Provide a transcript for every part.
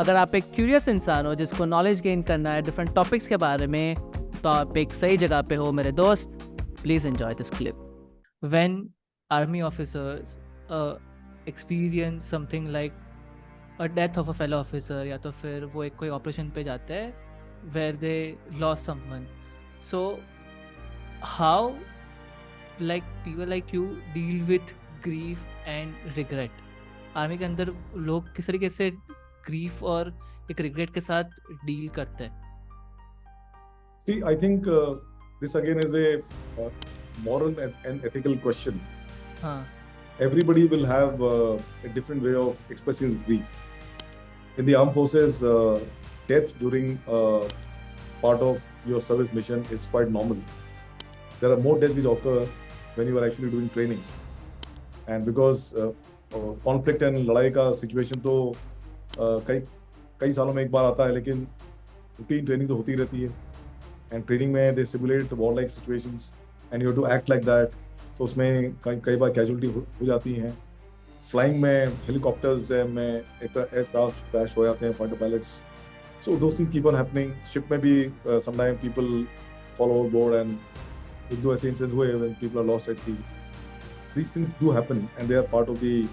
अगर आप एक क्यूरियस इंसान हो जिसको नॉलेज गेन करना है डिफरेंट टॉपिक्स के बारे में, तो आप एक सही जगह पे हो मेरे दोस्त. Please enjoy this clip. When army officers experience something like a death of a fellow officer, या तो फिर वो एक कोई ऑपरेशन पे जाते हैं where they lost someone, so how like people like you deal with grief and regret? Army के अंदर लोग किस तरीके से ग्रीफ और एक रिग्रेट के साथ डील करते हैं? See, I think this again is a moral and ethical question. हाँ. Everybody will have a different way of expressing his grief. In the armed forces, death during part of your service mission is quite normal. There are more deaths which occur when you are actually doing training. And because conflict and लड़ाई का situation तो कई सालों में एक बार आता है, लेकिन routine training तो होती रहती है. And training में they simulate war-like situations and you have to act like that. तो उसमें कई बार casualty हो जाती हैं. Flying में helicopters में aircraft crash हो जाते हैं, fighter pilots. So those things keep on happening. Ship में भी sometimes people fall overboard and एक दो ऐसे incidents हुए when people are lost at sea. These things do happen and they are part of the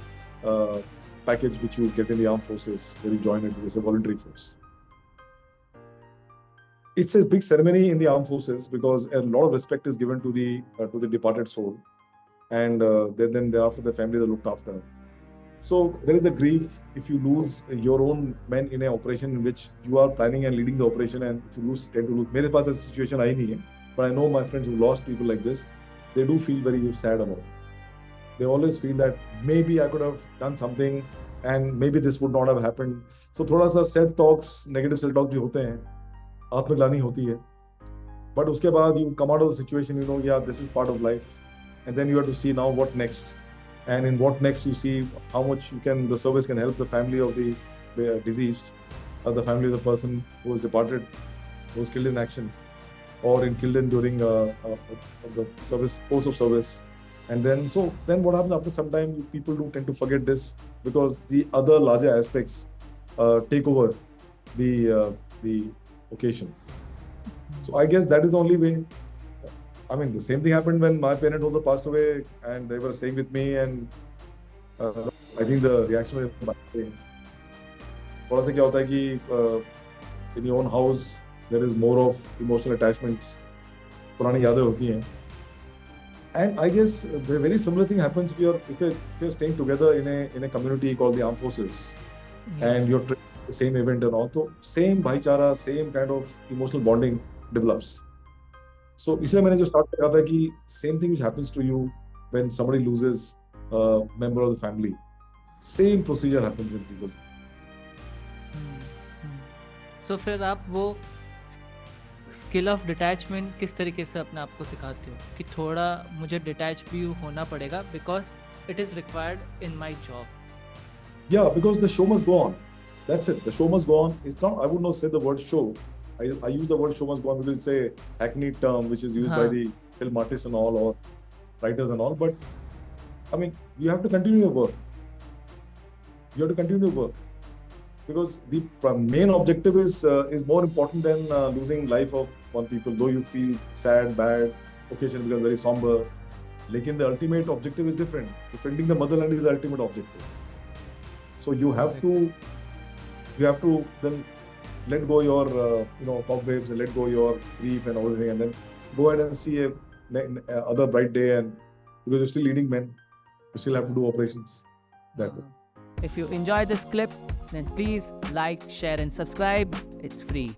package which you get in the armed forces when you join it. It's a voluntary force. It's a big ceremony in the armed forces because a lot of respect is given to the departed soul, and then thereafter the family are looked after. So there is a grief if you lose your own men in an operation in which you are planning and leading the operation, and if you tend to lose. मेरे पास ऐसी situation आई नहीं है, but I know my friends who lost people like this. They do feel very sad about it. They always feel that maybe I could have done something and maybe this would not have happened. So थोड़ा सा self talks, negative self talk भी होते हैं, आत्मग्लानि होती है. But उसके बाद you come out of the situation, you know, yeah, this is part of life, and then you have to see now what next, and in what next you see how much the service can help the family of the deceased, or the family of the person who was departed, who was killed in action, or killed in during the service, course of service. And then what happens after some time, people do tend to forget this because the other larger aspects take over the occasion. So I guess that is the only way. I mean, the same thing happened when my parents also passed away and they were staying with me, and I think the reaction was same. थोड़ा सा क्या होता है कि in your own house there is more of emotional attachments, पुरानी यादें होती हैं. And I guess the very similar thing happens if you're staying together in a community called the armed forces, and you're training the same event and all. So same bhaichara, same kind of emotional bonding develops. So इसलिए मैंने जो start किया था कि same thing which happens to you when somebody loses a member of the family, same procedure happens in people's. So फिर आप वो skill of detachment किस तरीके से अपने आप को सिखाते हो कि थोड़ा मुझे डिटैच भी होना पड़ेगा because it is required in my job? Yeah, because the show must go on. That's it. The show must go on. It's not. I would not say the word show. I use the word show must go on because it's a hackneyed term which is used by the film artists and all, or writers and all. But I mean, you have to continue your work. You have to continue your work. Because the main objective is more important than losing life of one people. Though you feel sad, bad, occasion becomes very somber. Lekin the ultimate objective is different. Defending the motherland is the ultimate objective. So you have to then let go your cobwebs and let go your grief and everything, and then go ahead and see a other bright day. And because you're still leading men, you still have to do operations that way. If you enjoy this clip, then please like, share and subscribe. It's free.